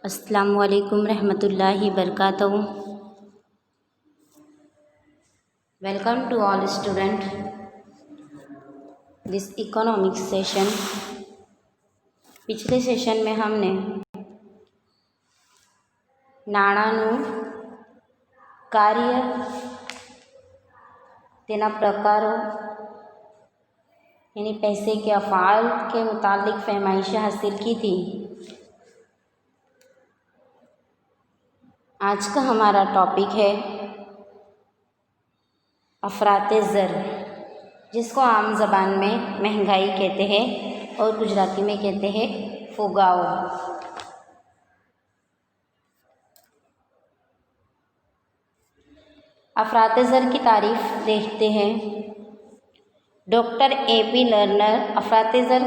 अस्सलामु अलैकुम रहमतुल्लाहि बरकातहू। Welcome to all student this economics session. पिछले सेशन में हमने નાણાંનું કાર્ય, તેના પ્રકારો यानी पैसे के अफ़ाल के मुतालिक फहमाइशें हासिल की थी। आज का हमारा टॉपिक है अफराते ज़र, जिसको आम ज़बान में महंगाई कहते हैं और गुजराती में कहते हैं फुगाओ। अफराते ज़र की तारीफ़ देखते हैं। Doctor AP. लर्नर अफराते ज़र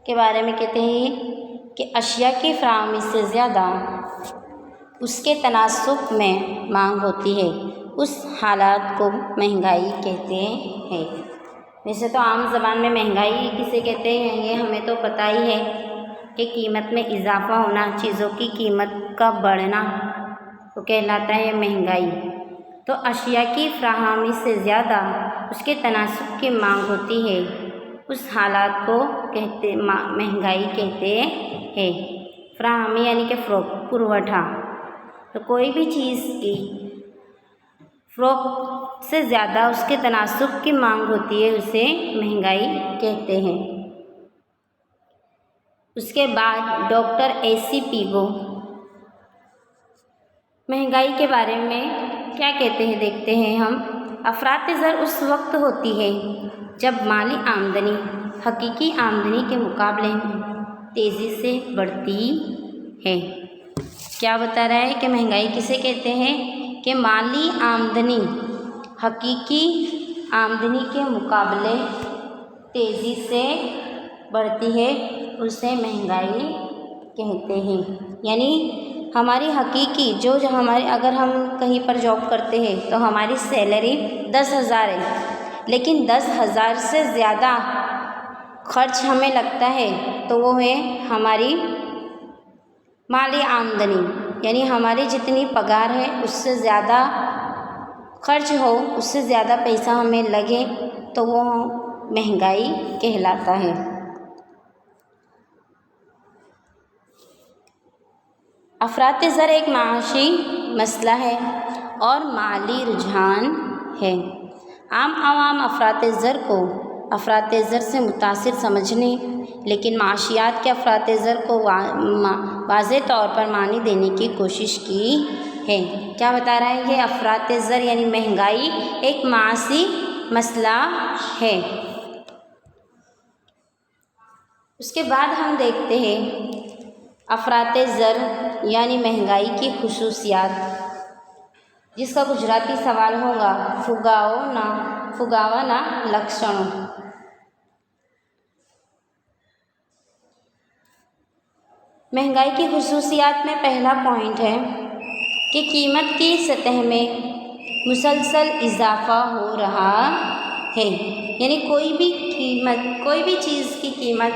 के बारे में कहते हैं कि अशिया की फराहमी से ज़्यादा उसके तनासुब में मांग होती है, उस हालात को महंगाई कहते हैं। वैसे तो आम ज़बान में महंगाई किसे कहते हैं ये हमें तो पता ही है कि कीमत में इजाफ़ा होना, चीज़ों की कीमत का बढ़ना तो कहलाता है महंगाई। तो अशिया की फराहमी से ज़्यादा उसके तनासुब की मांग होती है, उस हालात को महंगाई कहते हैं। फराहमी यानी कि पुरवठा, तो कोई भी चीज़ की फ़रोख्त से ज़्यादा उसके तनासुब की मांग होती है, उसे महंगाई कहते हैं। उसके बाद डॉक्टर ए.सी. पीगो महंगाई के बारे में क्या कहते हैं देखते हैं हम। अफराते ज़र उस वक्त होती है जब माली आमदनी हकीकी आमदनी के मुकाबले में तेज़ी से बढ़ती है। क्या बता रहा है कि महंगाई किसे कहते हैं कि माली आमदनी हकीकी आमदनी के मुकाबले तेज़ी से बढ़ती है, उसे महंगाई कहते हैं। यानी हमारी हकीकी जो हमारे अगर हम कहीं पर जॉब करते हैं तो हमारी सैलरी 10,000 है, लेकिन 10,000 से ज़्यादा खर्च हमें लगता है तो वो है हमारी माली आमदनी। यानी हमारी जितनी पगार है उससे ज़्यादा खर्च हो, उससे ज़्यादा पैसा हमें लगे तो वो महंगाई कहलाता है। अफराते ज़र एक माशी मसला है और माली रुझान है। आम आवाम अफराते ज़र से मुतासिर समझने, लेकिन माशियात के अफराते ज़र को वाज़े तौर पर मानी देने की कोशिश की है। क्या बता रहा है ये अफराते ज़र यानी महंगाई एक माशी मसला है। उसके बाद हम देखते हैं अफराते ज़र यानी महंगाई की खुसूसियात, जिसका गुजराती सवाल होगा फुगावाना लक्षणों। महंगाई की खुसूसियात में पहला पॉइंट है कि कीमत की सतह में मुसलसल इजाफ़ा हो रहा है। यानी कोई भी चीज़ की कीमत,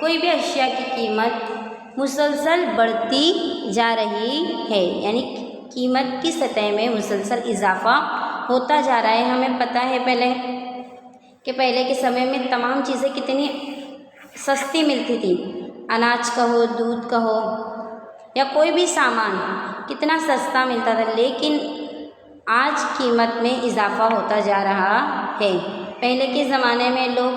कोई भी अशिया की कीमत मुसलसल बढ़ती जा रही है। यानी कीमत की सतह में मुसलसल इजाफ़ा होता जा रहा है। हमें पता है पहले के समय में तमाम चीज़ें कितनी सस्ती मिलती थी। अनाज कहो, दूध कहो या कोई भी सामान कितना सस्ता मिलता था, लेकिन आज कीमत में इजाफ़ा होता जा रहा है। पहले के ज़माने में लोग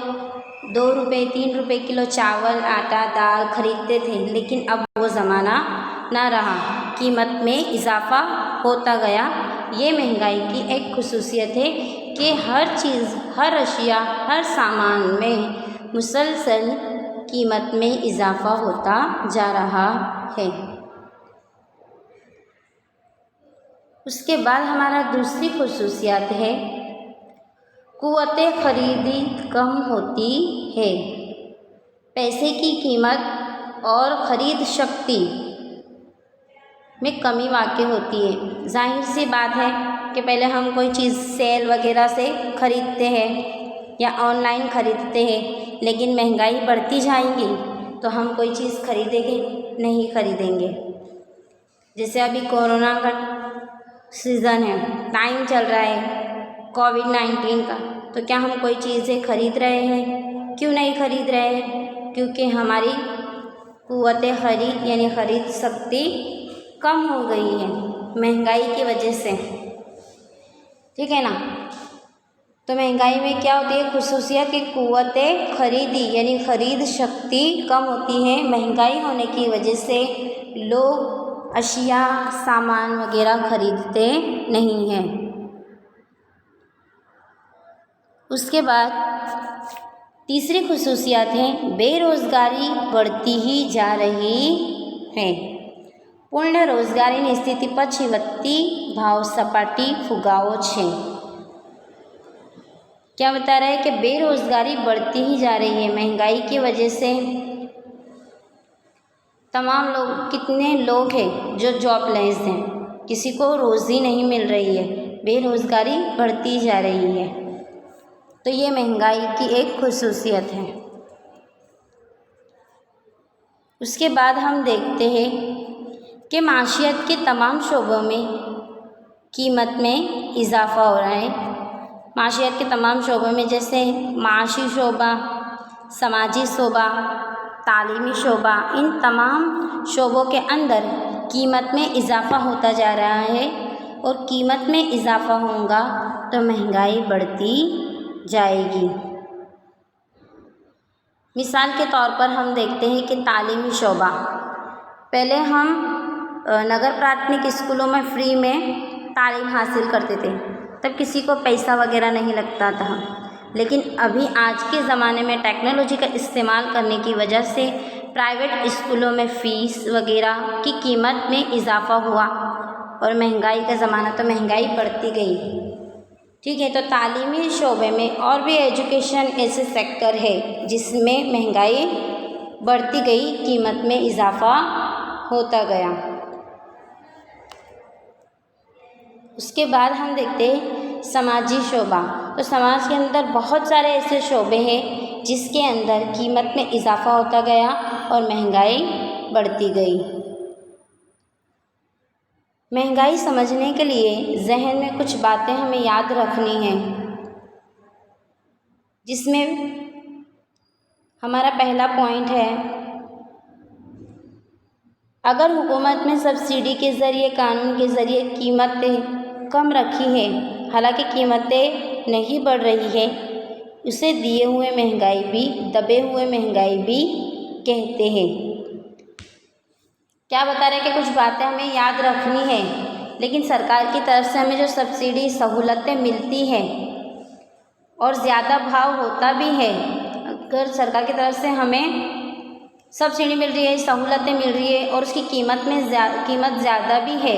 2 रुपये 3 रुपये किलो चावल, आटा, दाल खरीदते थे, लेकिन अब वो ज़माना ना रहा, कीमत में इजाफ़ा होता गया। ये महंगाई की एक खुसूसियत है कि हर चीज़, हर अशिया, हर सामान में मुसलसल कीमत में इजाफ़ा होता जा रहा है। उसके बाद हमारा दूसरी खुसूसियत है कुव्वते ख़रीदी कम होती है। पैसे की कीमत और ख़रीद शक्ति में कमी वाक़ई होती है। जाहिर सी बात है कि पहले हम कोई चीज़ सेल वगैरह से ख़रीदते हैं या ऑनलाइन ख़रीदते हैं, लेकिन महंगाई बढ़ती जाएगी तो हम कोई चीज़ खरीदेंगे नहीं खरीदेंगे। जैसे अभी कोरोना का सीज़न है, टाइम चल रहा है कोविड-19 का, तो क्या हम कोई चीज़ें खरीद रहे हैं? क्यों नहीं खरीद रहे हैं? क्योंकि हमारी कुव्वते खरीद यानी खरीद शक्ति कम हो गई है महंगाई की वजह से, ठीक है ना। तो महंगाई में क्या होती है, खुसूसियत की कुव्वते खरीदी यानी खरीद शक्ति कम होती है। महंगाई होने की वजह से लोग अशिया सामान वगैरह खरीदते नहीं हैं। उसके बाद तीसरी खुसूसियत है बेरोज़गारी बढ़ती ही जा रही है। પૂર્ણ રોજગારીની સ્થિતિ પછી વધતી ભાવ સપાટી ફુગાવો છે। क्या बता रहा है कि बेरोज़गारी बढ़ती ही जा रही है। महंगाई की वजह से तमाम लोग, कितने लोग हैं जो जॉबलेस हैं, किसी को रोज़ी नहीं मिल रही है, बेरोज़गारी बढ़ती जा रही है। तो ये महंगाई की एक खुसूसियत है। उसके बाद हम देखते हैं कि माशियत के तमाम शोबों में कीमत में इजाफ़ा हो रहा है। माशियत के तमाम शोबों में जैसे माशी शोबा, समाजी शोबा, तालीमी शोबा, इन तमाम शोबों के अंदर कीमत में इजाफ़ा होता जा रहा है। और कीमत में इजाफ़ा होगा तो महंगाई बढ़ती जाएगी। मिसाल के तौर पर हम देखते हैं कि तालीमी शोबा, पहले हम नगर प्राथमिक स्कूलों में फ्री में तालीम हासिल करते थे, तब किसी को पैसा वगैरह नहीं लगता था। लेकिन अभी आज के ज़माने में टेक्नोलॉजी का इस्तेमाल करने की वजह से प्राइवेट स्कूलों में फ़ीस वगैरह की कीमत में इजाफ़ा हुआ और महंगाई का ज़माना, तो महंगाई बढ़ती गई, ठीक है। तो तालीमी शोबे में और भी एजुकेशन ऐसे सेक्टर है जिसमें महंगाई बढ़ती गई, कीमत में इजाफ़ा होता गया। उसके बाद हम देखते हैं समाजी शोबा। तो समाज के अंदर बहुत सारे ऐसे शोबे हैं जिसके अंदर कीमत में इजाफ़ा होता गया और महंगाई बढ़ती गई। महंगाई समझने के लिए जहन में कुछ बातें हमें याद रखनी हैं, जिसमें हमारा पहला पॉइंट है, अगर हुकूमत ने सब्सिडी के ज़रिए, कानून के ज़रिए कीमतें कम रखी है, हालांकि कीमतें नहीं बढ़ रही है, उसे दिए हुए महंगाई भी, दबे हुए महंगाई भी कहते हैं। क्या बता रहे हैं कि कुछ बातें हमें याद रखनी है, लेकिन सरकार की तरफ से हमें जो सब्सिडी सहूलतें मिलती हैं और ज़्यादा भाव होता भी है, अगर सरकार की तरफ से हमें सब्सिडी मिल रही है, सहूलतें मिल रही है और उसकी कीमत ज़्यादा भी है,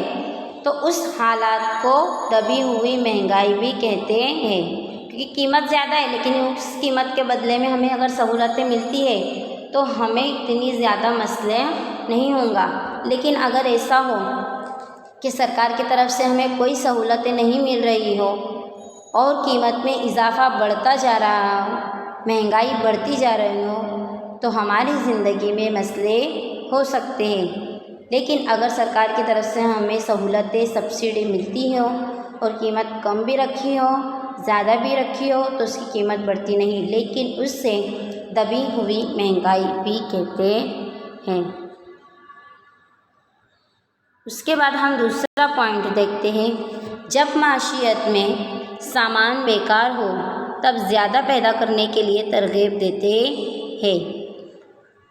तो उस हालात को दबी हुई महंगाई भी कहते हैं। क्योंकि कीमत ज़्यादा है लेकिन उस कीमत के बदले में हमें अगर सहूलतें मिलती है तो हमें इतनी ज़्यादा मसले नहीं होगा। लेकिन अगर ऐसा हो कि सरकार की तरफ से हमें कोई सहूलतें नहीं मिल रही हो और कीमत में इजाफ़ा बढ़ता जा रहा हो, महंगाई बढ़ती जा रही हो, तो हमारी ज़िंदगी में मसले हो सकते हैं। लेकिन अगर सरकार की तरफ से हमें सहूलतें, सब्सिडी मिलती हो और कीमत कम भी रखी हो, ज़्यादा भी रखी हो, तो उसकी कीमत बढ़ती नहीं, लेकिन उससे दबी हुई महंगाई भी कहते हैं। उसके बाद हम दूसरा पॉइंट देखते हैं, जब माशियत में सामान बेकार हो तब ज़्यादा पैदा करने के लिए तरगीब देते हैं।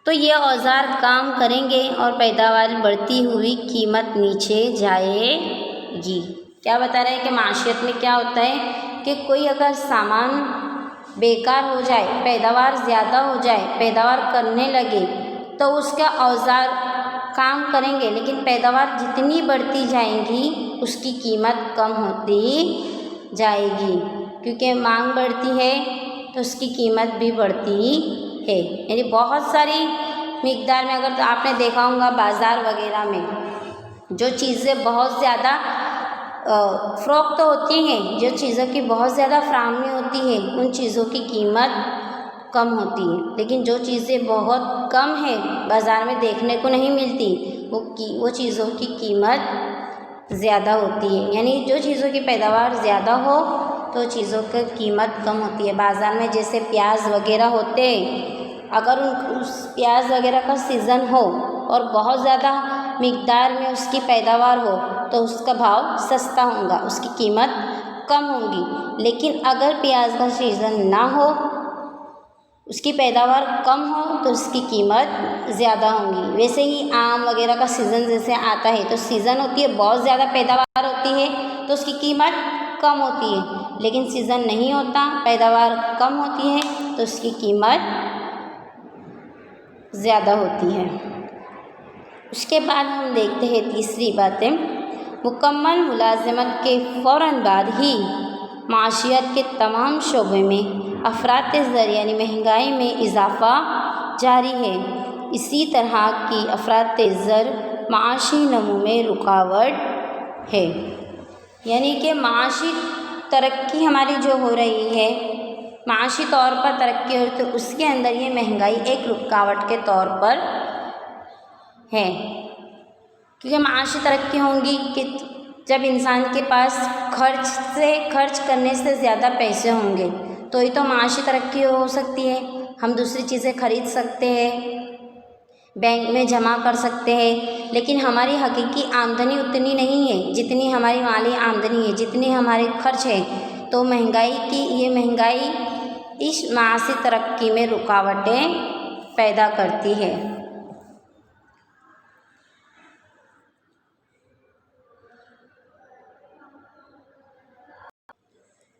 तो ये औज़ार काम करेंगे और पैदावार बढ़ती हुई कीमत नीचे जाएगी। क्या बता रहे हैं कि माशियत में क्या होता है कि कोई अगर सामान बेकार हो जाए, पैदावार ज़्यादा हो जाए, पैदावार करने लगे, तो उसका औज़ार काम करेंगे, लेकिन पैदावार जितनी बढ़ती जाएंगी उसकी कीमत कम होती जाएगी, क्योंकि मांग बढ़ती है तो उसकी कीमत भी बढ़ती है। यानी बहुत सारी मिक़दार में, अगर तो आपने देखा होगा बाज़ार वगैरह में जो चीज़ें बहुत ज़्यादा फ़रोख्त होती हैं, जो चीज़ों की बहुत ज़्यादा फ़राहमी होती है, उन चीज़ों की कीमत कम होती है। लेकिन जो चीज़ें बहुत कम है, बाज़ार में देखने को नहीं मिलती, वो चीज़ों की कीमत ज़्यादा होती है। यानी जो चीज़ों की पैदावार ज़्यादा हो तो चीज़ों की कीमत कम होती है। बाज़ार में जैसे प्याज वगैरह होते, अगर उस प्याज वगैरह का सीज़न हो और बहुत ज़्यादा मिक़दार में उसकी पैदावार हो तो उसका भाव सस्ता होगा, उसकी कीमत कम होगी। लेकिन अगर प्याज का सीज़न ना हो, उसकी पैदावार कम हो तो उसकी कीमत ज़्यादा होगी। वैसे ही आम वगैरह का सीज़न जैसे आता है तो सीज़न होती है, बहुत ज़्यादा पैदावार होती है तो उसकी कीमत कम होती है। लेकिन सीज़न नहीं होता, पैदावार कम होती है तो उसकी कीमत ज़्यादा होती है। उसके बाद हम देखते हैं तीसरी बातें, मुकम्मल मुलाज़मत के फ़ौरन बाद ही माशियत के तमाम शोबे में अफरात ज़र यानी महंगाई में इजाफ़ा जारी है। इसी तरह की अफरात ज़र माशी नमू में रुकावट है। यानी कि माशी तरक्की हमारी जो हो रही है, माशी तौर पर तरक्की हो तो उसके अंदर ये महंगाई एक रुकावट के तौर पर है। क्योंकि माशी तरक्की होंगी कि जब इंसान के पास खर्च करने से ज़्यादा पैसे होंगे तो ही तो माशी तरक्की हो सकती है। हम दूसरी चीज़ें खरीद सकते हैं, बैंक में जमा कर सकते हैं, लेकिन हमारी हकीकी आमदनी उतनी नहीं है जितनी हमारी माली आमदनी है, जितने हमारे खर्च हैं। तो ये महंगाई इस माशी तरक्की में रुकावटें पैदा करती है।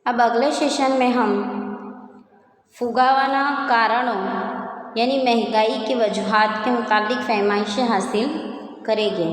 अब अगले सेशन में हम फुगावाना कारणों यानी महंगाई की वजूहात के मुताबिक फहमाइशें हासिल करेंगे।